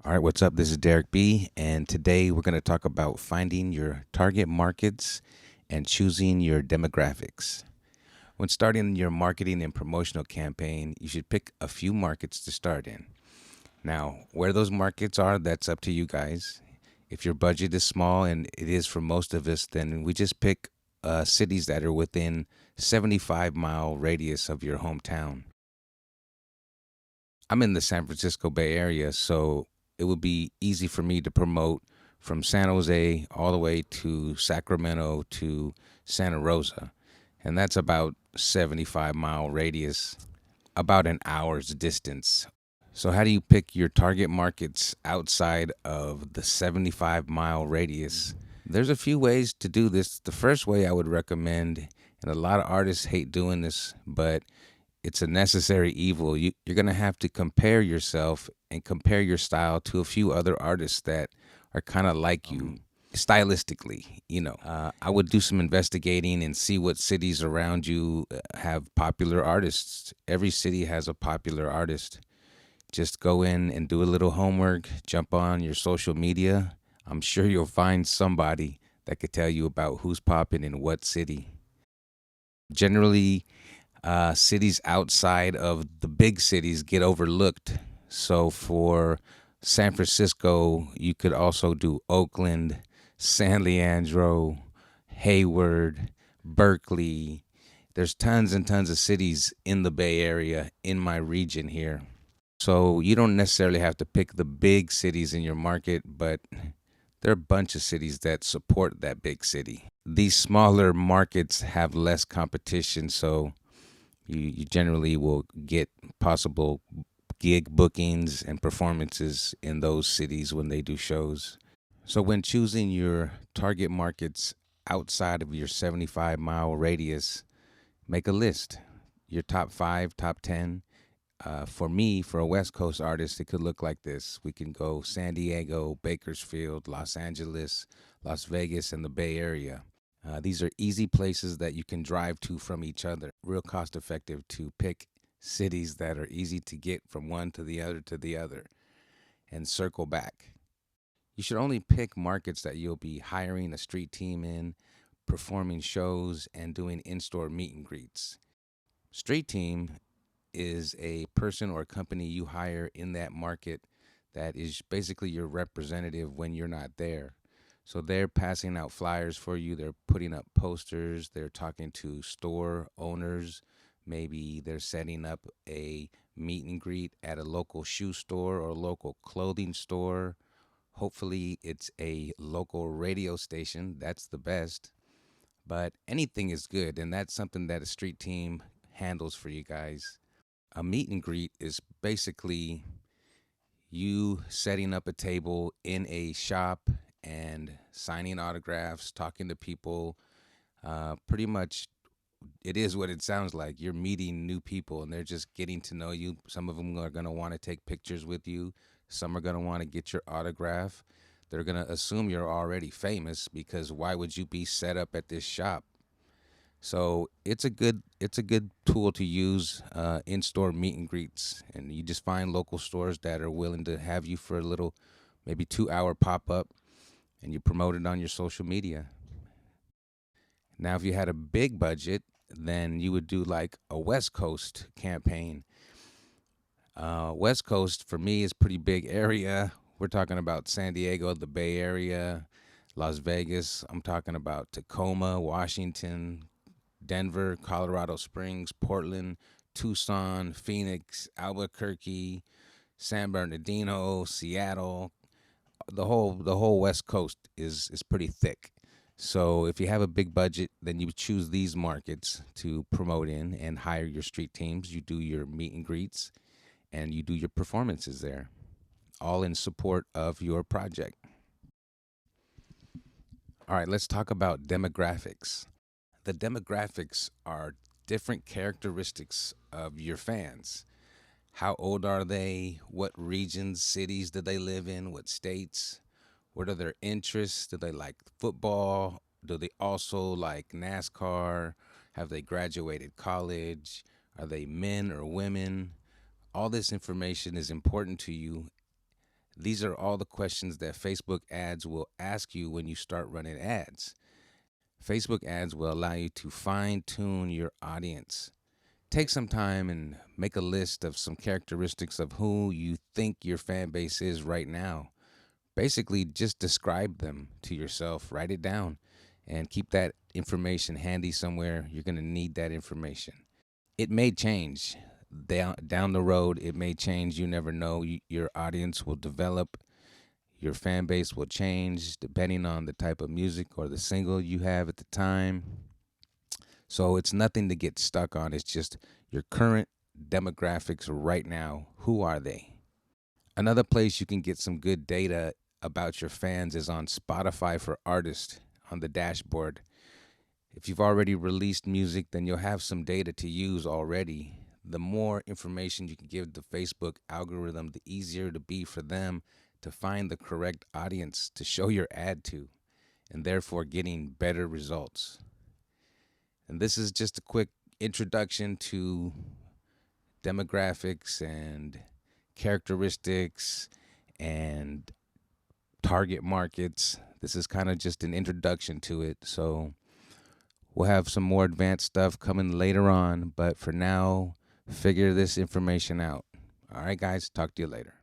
All right, what's up? This is Derek B, and today we're going to talk about finding your target markets and choosing your demographics. When starting your marketing and promotional campaign, you should pick a few markets to start in. Now, where those markets are, that's up to you guys. If your budget is small, and it is for most of us, then we just pick cities that are within 75-mile radius of your hometown. I'm in the San Francisco Bay Area, so it would be easy for me to promote from San Jose all the way to Sacramento to Santa Rosa. And that's about 75-mile radius, about an hour's distance. So, how do you pick your target markets outside of the 75-mile radius? There's a few ways to do this. The first way I would recommend, and a lot of artists hate doing this, but it's a necessary evil. You're going to have to compare yourself and compare your style to a few other artists that are kind of like you stylistically. I would do some investigating and see what cities around you have popular artists. Every city has a popular artist. Just go in and do a little homework, jump on your social media. I'm sure you'll find somebody that could tell you about who's popping in what city. Generally, cities outside of the big cities get overlooked. So for San Francisco, you could also do Oakland, San Leandro, Hayward, Berkeley. There's tons and tons of cities in the Bay Area, in my region here. So you don't necessarily have to pick the big cities in your market, but there are a bunch of cities that support that big city. These smaller markets have less competition, so you generally will get possible gig bookings and performances in those cities when they do shows. So, when choosing your target markets outside of your 75-mile radius, make a list. Your top five, top 10. For me, for a West Coast artist, it could look like this. We can go San Diego, Bakersfield, Los Angeles, Las Vegas, and the Bay Area. These are easy places that you can drive to from each other. Real cost effective to pick cities that are easy to get from one to the other and circle back. You should only pick markets that you'll be hiring a street team in, performing shows, and doing in store meet and greets. Street team is a person or company you hire in that market that is basically your representative when you're not there. So they're passing out flyers for you, they're putting up posters, they're talking to store owners. Maybe they're setting up a meet and greet at a local shoe store or local clothing store. Hopefully, it's a local radio station. That's the best. But anything is good, and that's something that a street team handles for you guys. A meet and greet is basically you setting up a table in a shop and signing autographs, talking to people. Pretty much, it is what it sounds like. You're meeting new people and they're just getting to know you. Some of them are going to want to take pictures with you, some are going to want to get your autograph. They're going to assume you're already famous because why would you be set up at this shop? So it's a good tool to use in store meet and greets, and you just find local stores that are willing to have you for a little, maybe 2 hour pop up, and you promote it on your social media. Now, if you had a big budget, then you would do like a West Coast campaign. West Coast for me is pretty big area. We're talking about San Diego, the Bay Area, Las Vegas. I'm talking about Tacoma, Washington, Denver, Colorado Springs, Portland, Tucson, Phoenix, Albuquerque, San Bernardino, Seattle. The whole West Coast is pretty thick. So if you have a big budget, then you choose these markets to promote in and hire your street teams. You do your meet and greets and you do your performances there, all in support of your project. All right, let's talk about demographics. The demographics are different characteristics of your fans. How old are they? What regions, cities do they live in? What states? What are their interests? Do they like football? Do they also like NASCAR? Have they graduated college? Are they men or women? All this information is important to you. These are all the questions that Facebook ads will ask you when you start running ads. Facebook ads will allow you to fine tune your audience. Take some time and make a list of some characteristics of who you think your fan base is right now. Basically, just describe them to yourself, write it down, and keep that information handy somewhere. You're going to need that information. It may change down the road. It may change. You never know. Your audience will develop. Your fan base will change depending on the type of music or the single you have at the time. So it's nothing to get stuck on. It's just your current demographics right now. Who are they? Another place you can get some good data about your fans is on Spotify for Artists on the dashboard. If you've already released music, then you'll have some data to use already. The more information you can give the Facebook algorithm, the easier it'll be for them to find the correct audience to show your ad to, and therefore getting better results. And this is just a quick introduction to demographics and characteristics and target markets. This is kind of just an introduction to it. So we'll have some more advanced stuff coming later on. But for now, figure this information out. All right, guys, talk to you later.